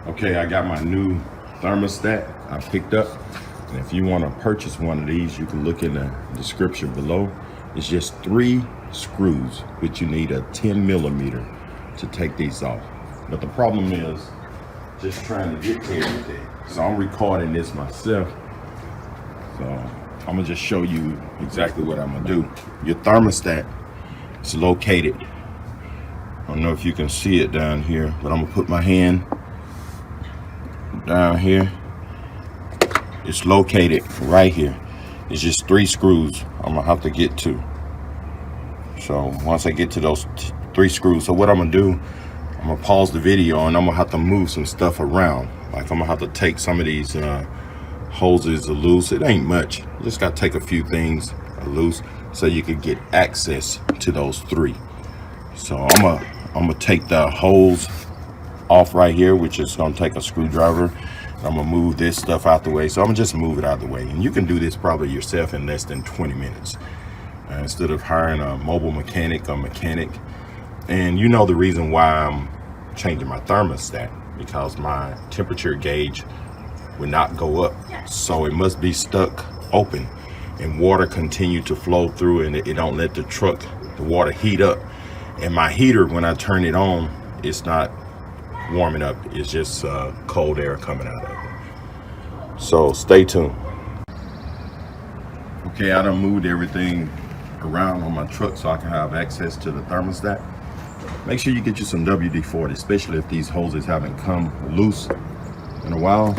Okay, I got my new thermostat I picked up. And if you want to purchase one of these, you can look in the description below. It's just 3 screws, which you need a 10 millimeter to take these off. But the problem is just trying to get to everything. So I'm recording this myself. So I'm gonna just show you exactly what I'm gonna do. Your thermostat is located, I don't know if you can see it down here, but I'm gonna put my hand down here. It's located right here. It's just 3 screws I'm gonna have to get to. So once I get to those 3 screws, so what I'm gonna do, I'm gonna pause the video and I'm gonna have to move some stuff around. Like I'm gonna have to take some of these hoses loose. It ain't much. You just gotta take a few things loose so you can get access to those 3. So I'm gonna take the hose off right here, which is gonna take a screwdriver. I'm gonna move this stuff out the way. So I'm gonna just move it out the way. And you can do this probably yourself in less than 20 minutes. Instead of hiring a mobile mechanic or mechanic. And you know the reason why I'm changing my thermostat, because my temperature gauge would not go up. So it must be stuck open and water continue to flow through, and it don't let the water heat up. And my heater, when I turn it on, it's not warming up. It's just cold air coming out of it. So stay tuned. Okay, I done moved everything around on my truck so I can have access to the thermostat. Make sure you get you some WD-40, especially if these hoses haven't come loose in a while.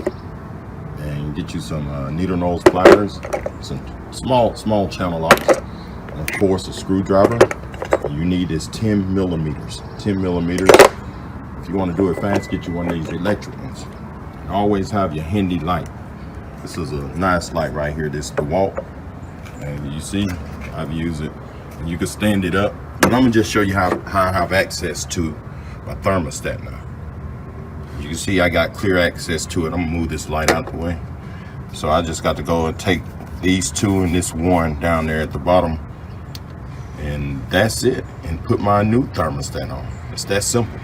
And get you some needle nose pliers, some small channel locks, and of course a screwdriver. You need is 10 millimeters. 10 millimeters. If you want to do it fast, get you one of these electric ones. And always have your handy light. This is a nice light right here. This is the DeWalt. And you see, I've used it. And you can stand it up. But I'm gonna just show you how I have access to my thermostat now. You can see I got clear access to it. I'm gonna move this light out the way. So I just got to go and take these 2 and this 1 down there at the bottom. And that's it. And put my new thermostat on. It's that simple.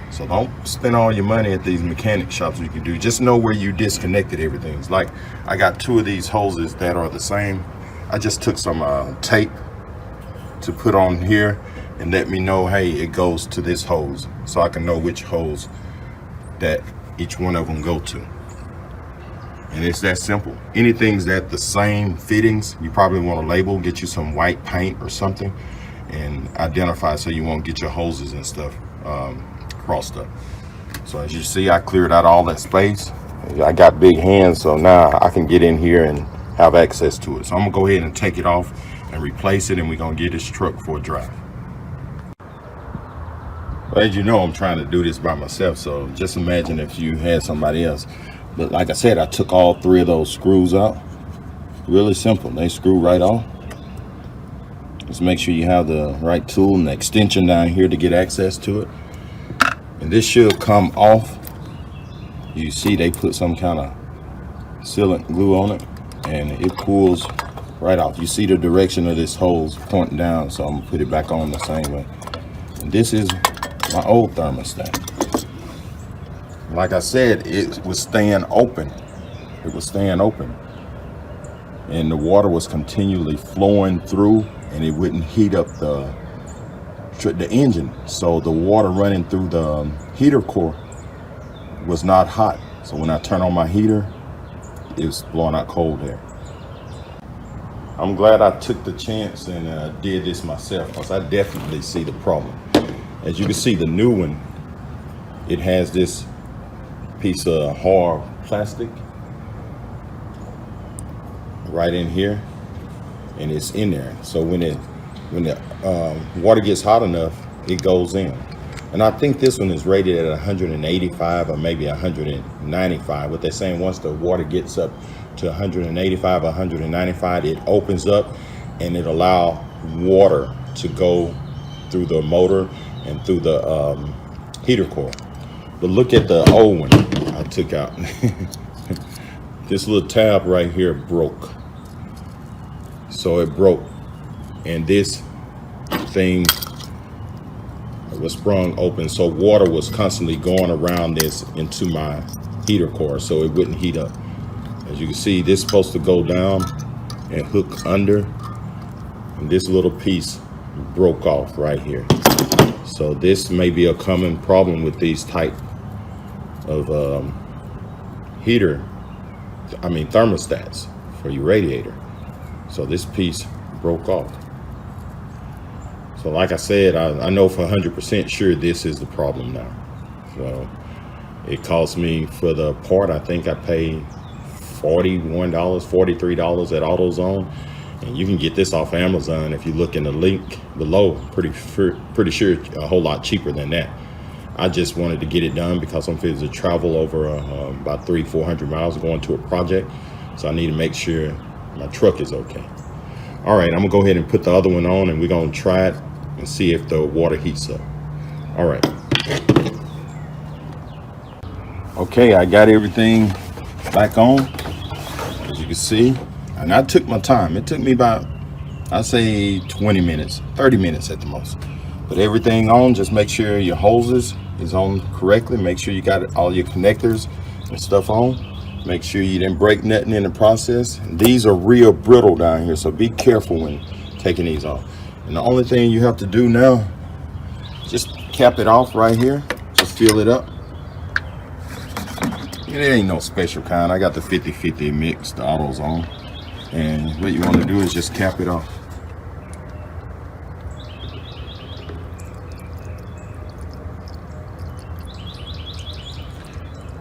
So don't spend all your money at these mechanic shops. You can do, just know where you disconnected everything. It's like I got 2 of these hoses that are the same. I just took some tape to put on here and let me know, hey, it goes to this hose, so I can know which hose that each one of them go to. And it's that simple. Anything's that the same fittings, you probably want to label, get you some white paint or something, and identify so you won't get your hoses and stuff crossed up. So as you see, I cleared out all that space. I got big hands, so now I can get in here and have access to it. So I'm gonna go ahead and take it off and replace it, and we're gonna get this truck for a drive. Well, as you know, I'm trying to do this by myself, so just imagine if you had somebody else. But like I said, I took all 3 of those screws out. Really simple. They screw right off. Just make sure you have the right tool and the extension down here to get access to it. And this should come off. You see they put some kind of sealant glue on it, and it pulls right off. You see the direction of this hose pointing down, so I'm gonna put it back on the same way. And this is my old thermostat. Like I said, it was staying open. It was staying open. And the water was continually flowing through, and it wouldn't heat up the engine. So the water running through the heater core was not hot. So when I turn on my heater, it was blowing out cold air. I'm glad I took the chance and did this myself, because I definitely see the problem. As you can see, the new one, it has this piece of hard plastic right in here, and it's in there. So when the water gets hot enough, it goes in. And I think this one is rated at 185 or maybe 195. What they're saying, once the water gets up to 185 or 195, it opens up and it allows water to go through the motor and through the heater core. But look at the old one I took out. This little tab right here broke. So it broke, and this thing was sprung open, so water was constantly going around this into my heater core, so it wouldn't heat up. As you can see, this is supposed to go down and hook under, and this little piece broke off right here. So this may be a common problem with these type of thermostats for your radiator. So this piece broke off. So like I said, I know for 100% sure this is the problem now. So it cost me for the part, I think I paid $41, $43 at AutoZone. And you can get this off Amazon if you look in the link below. Pretty sure a whole lot cheaper than that. I just wanted to get it done because I'm fixing to travel over about 300-400 miles going to a project. So I need to make sure my truck is okay. All right, I'm gonna go ahead and put the other one on, and we're gonna try it and see if the water heats up. All right. Okay, I got everything back on, as you can see. And I took my time. It took me about, I'd say 20 minutes, 30 minutes at the most. Put everything on, just make sure your hoses is on correctly. Make sure you got all your connectors and stuff on. Make sure you didn't break nothing in the process. And these are real brittle down here, so be careful when taking these off. And the only thing you have to do now, just cap it off right here. Just fill it up. It ain't no special kind. I got the 50-50 mix, the AutoZone. And what you want to do is just cap it off.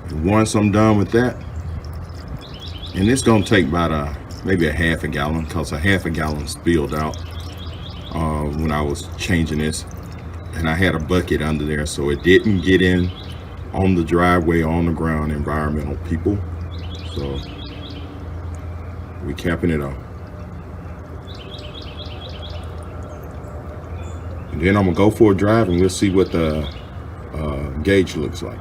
And once I'm done with that, and it's going to take about maybe a half a gallon, because a half a gallon spilled out when I was changing this. And I had a bucket under there, so it didn't get in on the driveway, on the ground, environmental people. So we capping it off. And then I'm gonna go for a drive and we'll see what the gauge looks like.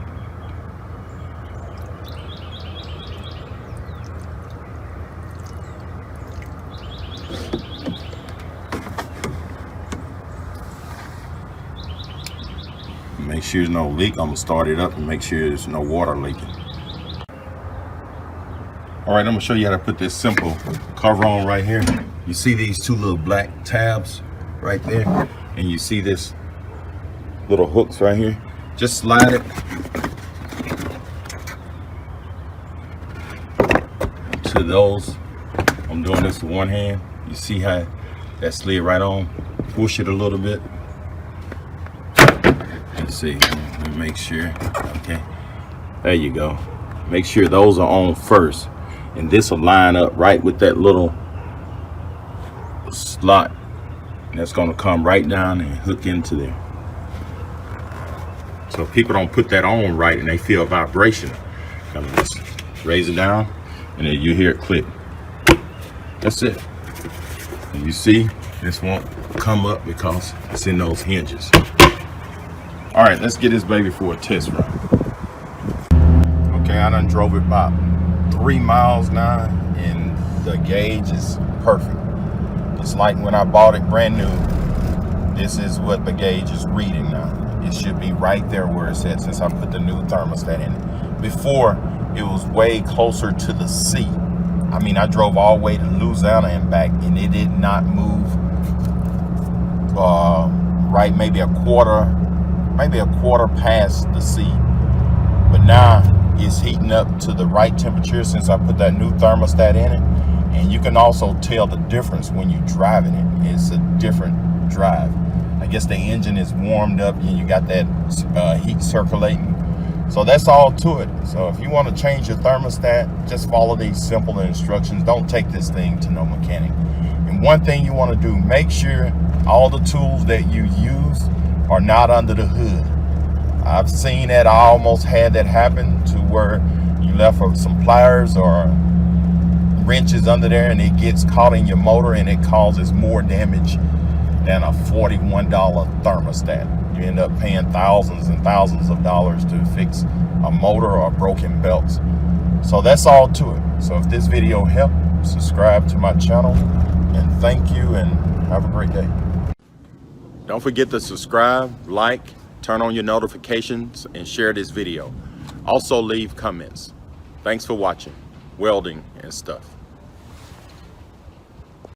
Make sure there's no leak. I'm gonna start it up and make sure there's no water leaking. All right, I'm gonna show you how to put this simple cover on right here. You see these two little black tabs right there, and you see this little hooks right here. Just slide it to those. I'm doing this with one hand. You see how that slid right on? Push it a little bit. Let's see, let me make sure. Okay, there you go. Make sure those are on first. And this will line up right with that little slot. And that's gonna come right down and hook into there. So people don't put that on right and they feel vibration. Kind of just raise it down and then you hear it click. That's it. And you see, this won't come up because it's in those hinges. All right, let's get this baby for a test run. Okay, I done drove it about 3 miles now, and the gauge is perfect. It's like when I bought it brand new. This is what the gauge is reading now. It should be right there where it's at since I put the new thermostat in it. Before, it was way closer to the sea. I mean, I drove all the way to Louisiana and back, and it did not move right, maybe a quarter past the sea. But now it's heating up to the right temperature since I put that new thermostat in it. And you can also tell the difference when you're driving it. It's a different drive. I guess the engine is warmed up and you got that heat circulating. So that's all to it. So if you want to change your thermostat, just follow these simple instructions. Don't take this thing to no mechanic. And one thing you want to do, make sure all the tools that you use are not under the hood. I've seen that. I almost had that happen to where you left some pliers or wrenches under there and it gets caught in your motor and it causes more damage than a $41 thermostat. You end up paying thousands and thousands of dollars to fix a motor or broken belts. So that's all to it. So if this video helped, subscribe to my channel, and thank you and have a great day. Don't forget to subscribe, like, turn on your notifications, and share this video. Also leave comments. Thanks for watching Welding and Stuff.